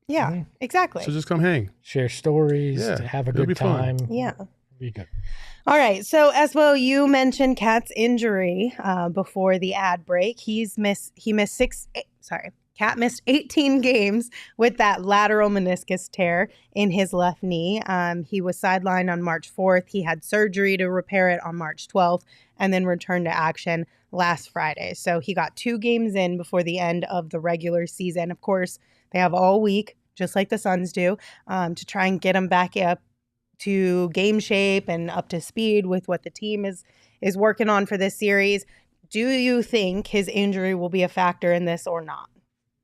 Yeah, exactly. So just come hang, share stories, have a good time. Fun. Yeah, be good. All right. So Espo, you mentioned Kat's injury before the ad break. Kat missed 18 games with that lateral meniscus tear in his left knee. He was sidelined on March 4th. He had surgery to repair it on March 12th and then returned to action last Friday. So he got 2 games in before the end of the regular season. Of course, they have all week, just like the Suns do, to try and get him back up to game shape and up to speed with what the team is working on for this series. Do you think his injury will be a factor in this or not?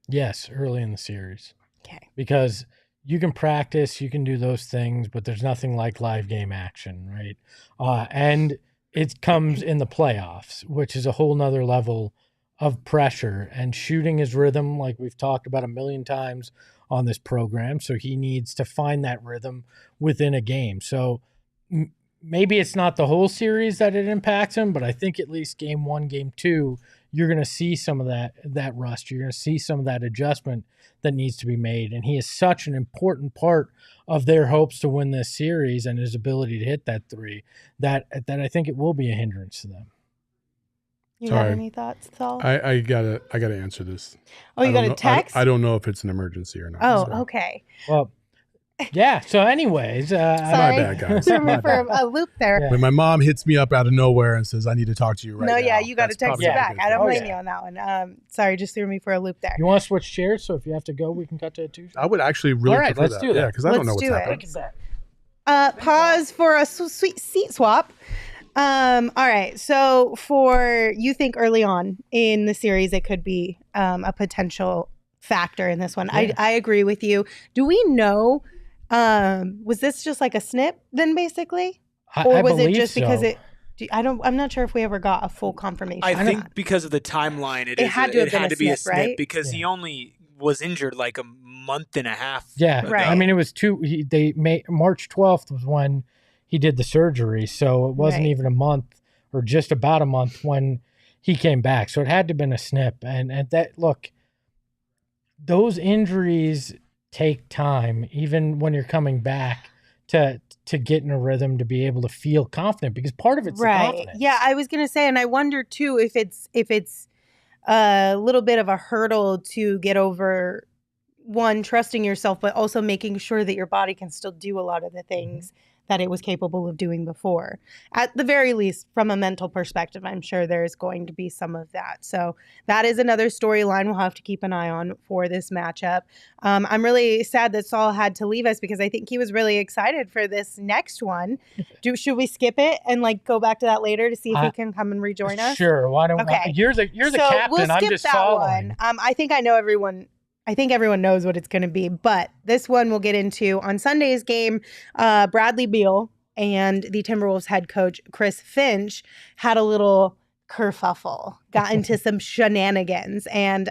Yes, early in the series. Okay. Because you can practice, you can do those things, but there's nothing like live game action, right? And it comes in the playoffs, which is a whole nother level of pressure, and shooting his rhythm, like we've talked about a million times on this program. So he needs to find that rhythm within a game. So maybe it's not the whole series that it impacts him, but I think at least game 1, game 2, you're going to see some of that rust. You're going to see some of that adjustment that needs to be made. And he is such an important part of their hopes to win this series and his ability to hit that 3 that I think it will be a hindrance to them. You got any thoughts, Saul? I gotta answer this. Oh, you got a text? I don't know if it's an emergency or not. Oh, so. okay. Well, yeah. So anyways. Sorry. My bad, guys. Threw me for a loop there. Yeah. When my mom hits me up out of nowhere and says, I need to talk to you right now. No, yeah, you got to text probably her a back. good I don't thing. blame you on that one. Sorry, just threw me for a loop there. You want to switch chairs? So if you have to go, we can cut to a 2. I would actually really All right, prefer let's that. do that. Yeah, because I don't know Let's what's do happening. Pause for a sweet seat swap. All right. So you think early on in the series, it could be a potential factor in this one. Yeah. I agree with you. Do we know, was this just like a snip then basically? Or was it just because I'm not sure if we ever got a full confirmation. I think because of the timeline, it had to have been a be a snip, snip right? because he only was injured like a month and a half. Yeah. ago. Right. I mean, it was March 12th was when he did the surgery. So it wasn't Right. even a month or just about a month when he came back. So it had to have been a snip. And that, look, those injuries take time, even when you're coming back to get in a rhythm, to be able to feel confident, because part of it's the confidence. Yeah, I was gonna say, and I wonder too if it's a little bit of a hurdle to get over, one, trusting yourself, but also making sure that your body can still do a lot of the things that it was capable of doing before. At the very least, from a mental perspective, I'm sure there's going to be some of that. So that is another storyline we'll have to keep an eye on for this matchup. I'm really sad that Saul had to leave us because I think he was really excited for this next one. Should we skip it and go back to that later to see if he can come and rejoin us? Sure. Why don't Okay. you're the captain. We'll skip I'm just that following. one. I think everyone knows what it's going to be, but this one we'll get into on Sunday's game. Bradley Beal and the Timberwolves head coach Chris Finch had a little kerfuffle, got into some shenanigans. And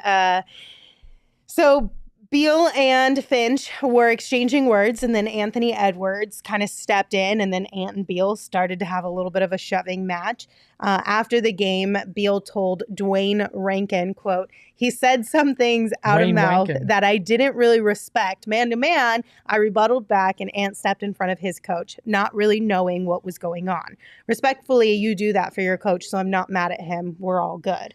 so Beal and Finch were exchanging words, and then Anthony Edwards kind of stepped in, and then Ant and Beal started to have a little bit of a shoving match. After the game, Beal told Dwayne Rankin, quote, "He said some things out of mouth that I didn't really respect. Man to man, I rebutted back, and Ant stepped in front of his coach, not really knowing what was going on. Respectfully, you do that for your coach, so I'm not mad at him. We're all good."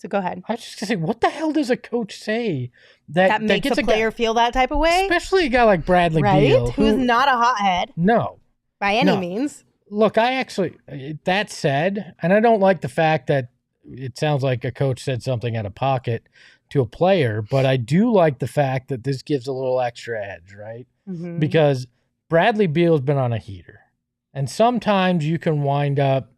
So go ahead. I was just going to say, what the hell does a coach say that makes gets a player feel that type of way? Especially a guy like Bradley Beal. Who's not a hothead. No. By any means. Look, that said, and I don't like the fact that it sounds like a coach said something out of pocket to a player, but I do like the fact that this gives a little extra edge, right? Mm-hmm. Because Bradley Beal's been on a heater. And sometimes you can wind up,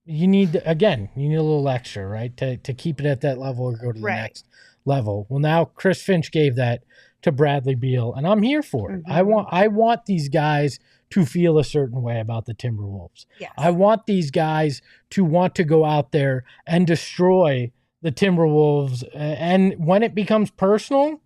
you need a little extra, right? To keep it at that level or go to the next level. Well, now Chris Finch gave that to Bradley Beal, and I'm here for it. Mm-hmm. I want these guys to feel a certain way about the Timberwolves. Yes. I want these guys to want to go out there and destroy the Timberwolves. And when it becomes personal,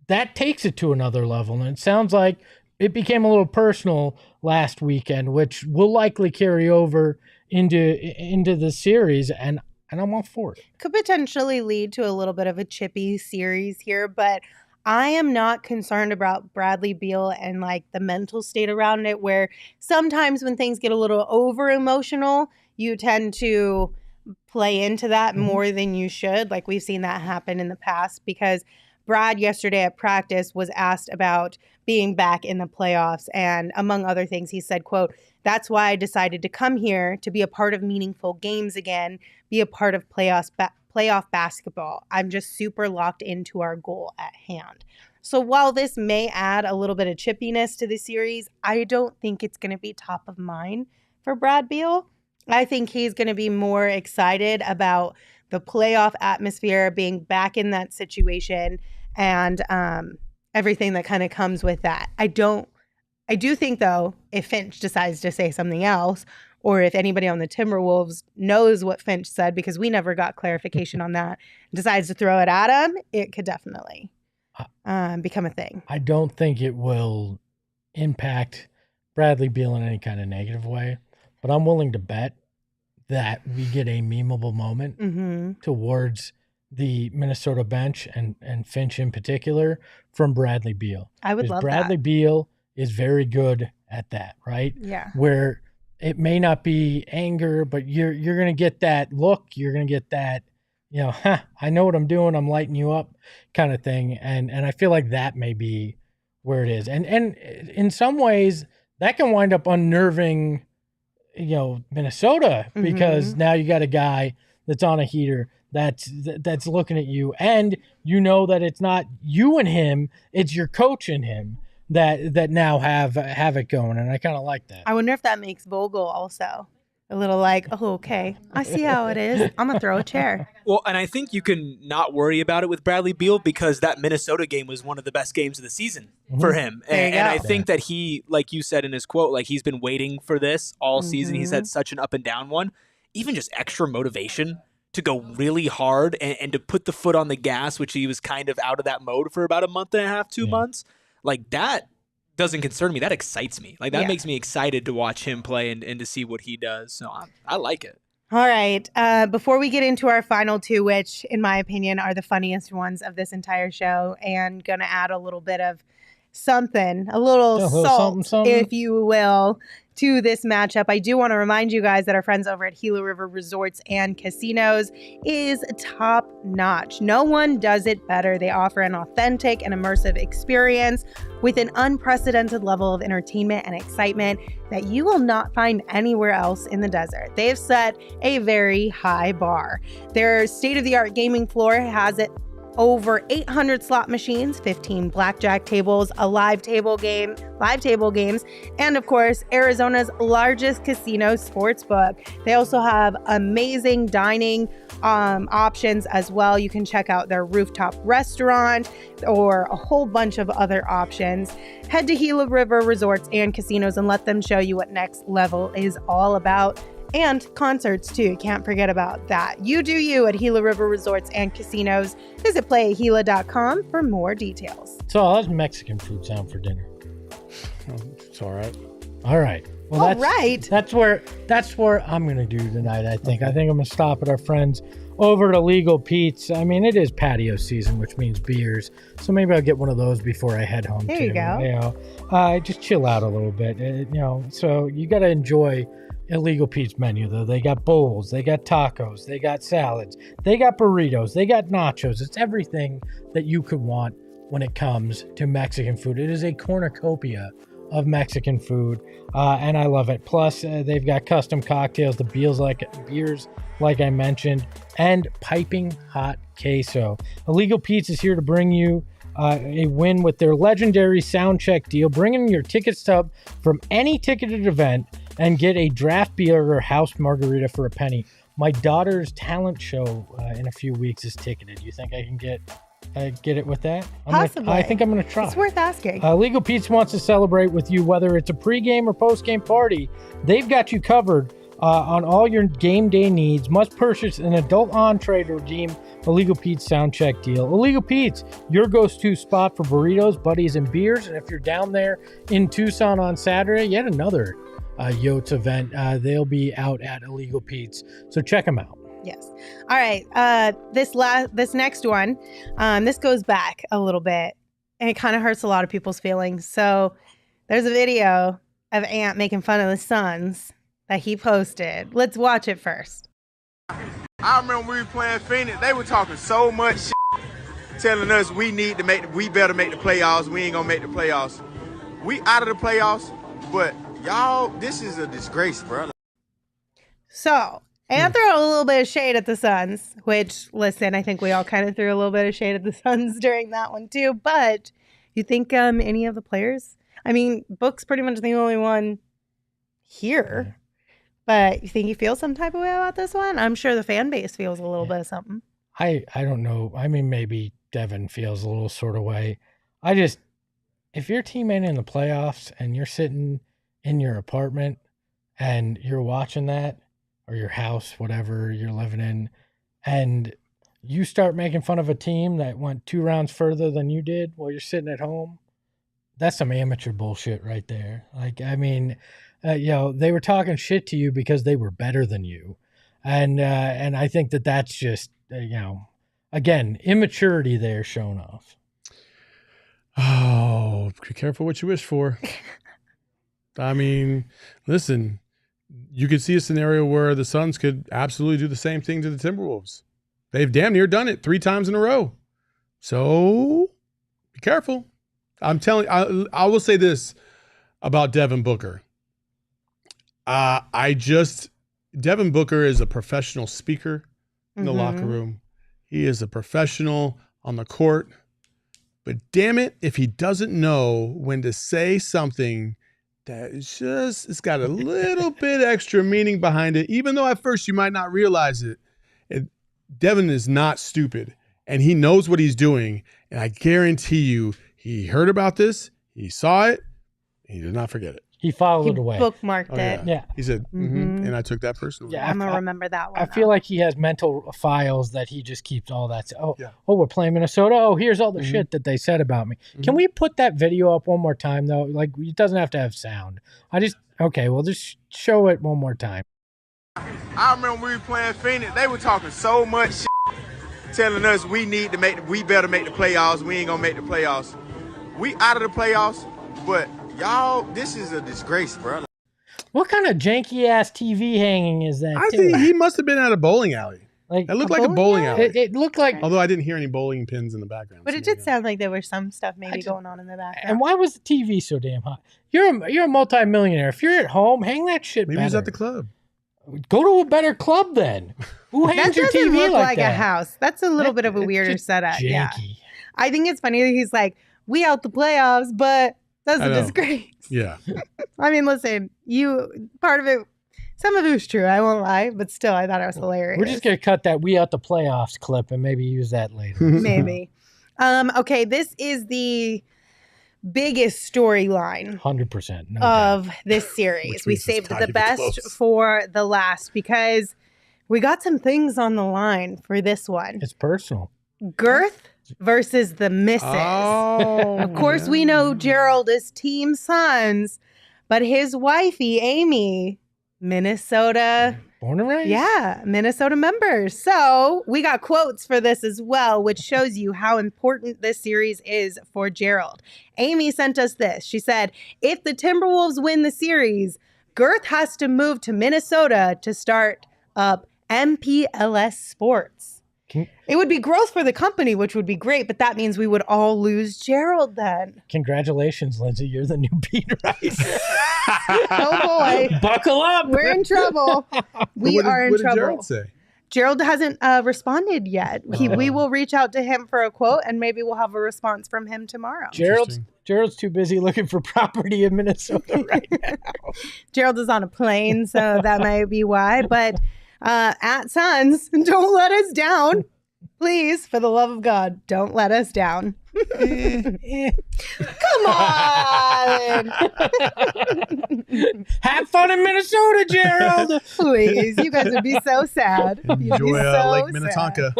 that takes it to another level. And it sounds like it became a little personal last weekend, which will likely carry over into the series, and I'm all for it. Could potentially lead to a little bit of a chippy series here, but I am not concerned about Bradley Beal and the mental state around it, where sometimes when things get a little over emotional, you tend to play into that more than you should. We've seen that happen in the past, because Brad yesterday at practice was asked about being back in the playoffs, and among other things, he said, quote, "That's why I decided to come here, to be a part of meaningful games again, be a part of playoff basketball. I'm just super locked into our goal at hand." So while this may add a little bit of chippiness to the series, I don't think it's going to be top of mind for Brad Beal. I think he's going to be more excited about the playoff atmosphere, being back in that situation, and everything that kind of comes with that. I do think, though, if Finch decides to say something else, or if anybody on the Timberwolves knows what Finch said, because we never got clarification on that, decides to throw it at him, it could definitely become a thing. I don't think it will impact Bradley Beal in any kind of negative way, but I'm willing to bet that we get a memeable moment towards the Minnesota bench and Finch in particular from Bradley Beal. I would love Bradley that. Beal is very good at that, right? Yeah. Where it may not be anger, but you're going to get that look. You're going to get that, I know what I'm doing. I'm lighting you up kind of thing. And I feel like that may be where it is. And in some ways that can wind up unnerving, Minnesota, because now you got a guy that's on a heater that's looking at you, and that it's not you and him, it's your coach and him that now have it going, and I kind of like that. I wonder if that makes Vogel also a little like, oh, okay, I see how it is. I'm gonna throw a chair. Well, and I think you can not worry about it with Bradley Beal because that Minnesota game was one of the best games of the season for him. And I think that he, like you said in his quote, like he's been waiting for this all season. He's had such an up and down one. Even just extra motivation to go really hard and to put the foot on the gas, which he was kind of out of that mode for about a month and a half, 2 months. Like that doesn't concern me. That excites me. Like that makes me excited to watch him play and to see what he does. So I like it. All right. Before we get into our final two, which in my opinion are the funniest ones of this entire show, and going to add a little bit of something, a little salt, something. if you will, to this matchup. I do want to remind you guys that our friends over at Gila River Resorts and Casinos is top notch. No one does it better. They offer an authentic and immersive experience with an unprecedented level of entertainment and excitement that you will not find anywhere else in the desert. They have set a very high bar. Their state-of-the-art gaming floor has it over 800 slot machines, 15 blackjack tables, a live table games, and of course, Arizona's largest casino sportsbook. They also have amazing dining options as well. You can check out their rooftop restaurant or a whole bunch of other options. Head to Gila River Resorts and Casinos and let them show you what next level is all about. And concerts too. Can't forget about that. You do you at Gila River Resorts and Casinos. Visit playatgila.com for more details. So how's Mexican food sound for dinner? It's all right. All right. Well, that's where I'm gonna do tonight. I think I'm gonna stop at our friends over to Legal Pete's. I mean, it is patio season, which means beers. So maybe I'll get one of those before I head home. There you go. Just chill out a little bit. So you got to enjoy Illegal Pete's menu, though. They got bowls, they got tacos, they got salads, they got burritos, they got nachos. It's everything that you could want when it comes to Mexican food. It is a cornucopia of Mexican food, and I love it. Plus, they've got custom cocktails, the beers like I mentioned, and piping hot queso. Illegal Pete's is here to bring you a win with their legendary sound check deal. Bring in your ticket stub from any ticketed event and get a draft beer or house margarita for a penny. My daughter's talent show in a few weeks is ticketed. You think I can get it with that? Possibly. I think I'm going to try. It's worth asking. Legal Pete's wants to celebrate with you, whether it's a pregame or postgame party. They've got you covered on all your game day needs. Must purchase an adult entree to redeem a Legal Pete's sound check deal. Illegal Pete's, your go-to spot for burritos, buddies, and beers. And if you're down there in Tucson on Saturday, yet another Yotes event, they'll be out at Illegal Pete's. So check them out. Yes. All right. This next one, this goes back a little bit, and it kind of hurts a lot of people's feelings. So there's a video of Ant making fun of the Suns that he posted. Let's watch it first. I remember we were playing Phoenix. They were talking so much shit, telling us we better make the playoffs. We ain't gonna make the playoffs. We out of the playoffs, but y'all, this is a disgrace, bro. So, and throw a little bit of shade at the Suns, which, listen, I think we all kind of threw a little bit of shade at the Suns during that one too. But you think any of the players? I mean, Book's pretty much the only one here. But you think he feels some type of way about this one? I'm sure the fan base feels a little bit of something. I don't know. I mean, maybe Devin feels a little sort of way. If your team ain't in the playoffs and you're sitting in your apartment and you're watching that, or your house, whatever you're living in, and you start making fun of a team that went 2 rounds further than you did while you're sitting at home, that's some amateur bullshit right there. Like, I mean, they were talking shit to you because they were better than you. And I think that's just, again, immaturity there shown off. Oh, be careful what you wish for. I mean, listen, you could see a scenario where the Suns could absolutely do the same thing to the Timberwolves. They've damn near done it 3 times in a row. So be careful. I'm telling you, I will say this about Devin Booker. Devin Booker is a professional speaker in the locker room. He is a professional on the court. But damn it, if he doesn't know when to say something that is it's got a little bit extra meaning behind it, even though at first you might not realize it. Devin is not stupid, and he knows what he's doing. And I guarantee you, he heard about this, he saw it, and he did not forget it. He filed it away. Bookmarked it. Yeah. He said, and I took that personally. Yeah, I'm going to remember that one. I feel like he has mental files that he just keeps all that. Oh, we're playing Minnesota. Oh, here's all the shit that they said about me. Can we put that video up one more time, though? Like, it doesn't have to have sound. Just show it one more time. I remember when we were playing Phoenix, they were talking so much shit, telling us we better make the playoffs. We ain't going to make the playoffs. We out of the playoffs, but y'all, this is a disgrace, bro. What kind of janky-ass TV hanging is that? I think he must have been at a bowling alley. It looked like a bowling alley. It looked like... Although I didn't hear any bowling pins in the background. But it did sound like there was some stuff maybe going on in the background. And why was the TV so damn hot? You're a multi-millionaire. If you're at home, hang that shit Maybe better. he's at the club. Go to a better club then. Who hangs your TV look like that? a house. That's a little bit of a weirder setup. Janky. Yeah. I think it's funny that he's like, we out the playoffs, but that's a disgrace. Yeah. I mean, listen, part of it, some of it was true. I won't lie, but still, I thought it was hilarious. We're just going to cut that we out the playoffs clip and maybe use that later. Maybe. Okay, this is the biggest storyline 100% of this series. We saved the best for the last because we got some things on the line for this one. It's personal. Girth versus the misses. Oh, of course, we know Gerald is Team Suns, but his wifey, Amy, Minnesota. Born and raised? Yeah, Minnesota members. So we got quotes for this as well, which shows you how important this series is for Gerald. Amy sent us this. She said, if the Timberwolves win the series, Girth has to move to Minnesota to start up MPLS Sports. It would be growth for the company, which would be great, but that means we would all lose Gerald then. Congratulations, Lindsay. You're the new beat writer. Oh, boy. Buckle up. We're in trouble. We are in trouble. What did Gerald say? Gerald hasn't responded yet. We will reach out to him for a quote, and maybe we'll have a response from him tomorrow. Gerald's too busy looking for property in Minnesota right now. Gerald is on a plane, so that might be why. But at Suns, don't let us down. Please, for the love of God, don't let us down. Come on. Have fun in Minnesota, Gerald. Please, you guys would be so sad. Enjoy Lake Minnetonka.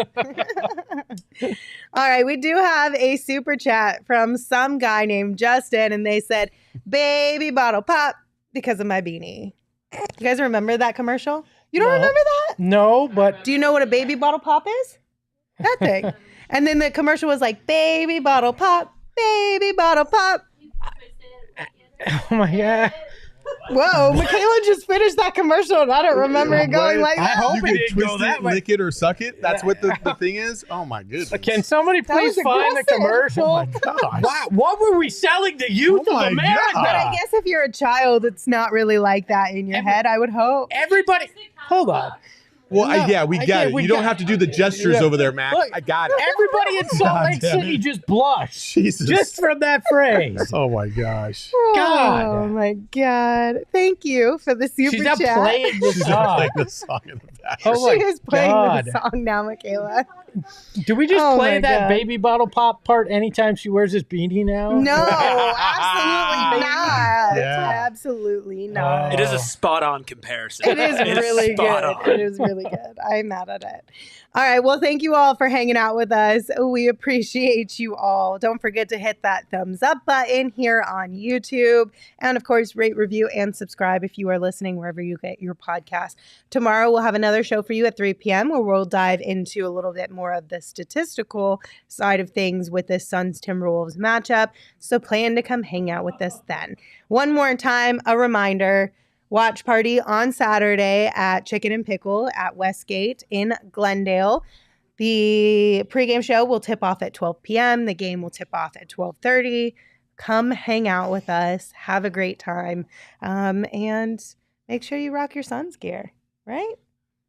All right, we do have a super chat from some guy named Justin, and they said, baby bottle pop because of my beanie. You guys remember that commercial? You don't remember that? No, but... Do you know what a baby bottle pop is? That thing. And then the commercial was like, baby bottle pop, baby bottle pop. Oh, my God. Whoa, Michaela just finished that commercial, and I don't remember it going like that. I hope You it can didn't twist go it, that way. lick it, or suck it. That's what the thing is. Oh, my goodness. Can somebody please was find the aggressive. commercial? Oh, my gosh. Wow, what were we selling the youth Oh, my of America? God. But I guess if you're a child, it's not really like that in your head, I would hope. Everybody, hold on. Well, No, we get it. You don't have to do the gestures over there, Mac. Look, I got it. Everybody in Salt Lake damn City it. just blushed. Jesus. Just from that phrase. Oh, my gosh. God. Oh, my God. Thank you for the super She's not chat. playing the She's song. playing the song in the back. Oh, my She is playing God. the song now, Michaela. Do we just play my that God. baby bottle pop part anytime she wears this beanie now? No, absolutely not. Yeah. Absolutely not. It is a spot-on comparison. It is really good. It is really good. I'm mad at it. All right. Well, thank you all for hanging out with us. We appreciate you all. Don't forget to hit that thumbs up button here on YouTube. And of course, rate, review, and subscribe if you are listening wherever you get your podcast. Tomorrow, we'll have another show for you at 3 p.m. where we'll dive into a little bit more of the statistical side of things with this Suns Timberwolves matchup. So plan to come hang out with us then. One more time, a reminder. Watch party on Saturday at Chicken and Pickle at Westgate in Glendale. The pregame show will tip off at 12 p.m. The game will tip off at 12:30. Come hang out with us. Have a great time. And make sure you rock your Suns gear, right?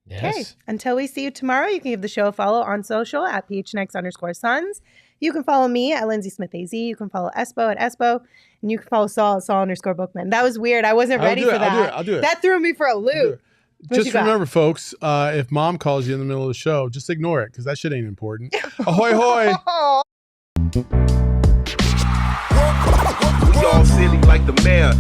Yes. Okay. Until we see you tomorrow, you can give the show a follow on social at PHNX_Suns. You can follow me at Lindsay Smith AZ. You can follow Espo at Espo. And you can follow Saul at Saul_Bookman. That was weird. I wasn't ready for that. I'll do it. That threw me for a loop. Just remember, folks, if mom calls you in the middle of the show, just ignore it because that shit ain't important. Ahoy, hoy. We all silly like the mayor.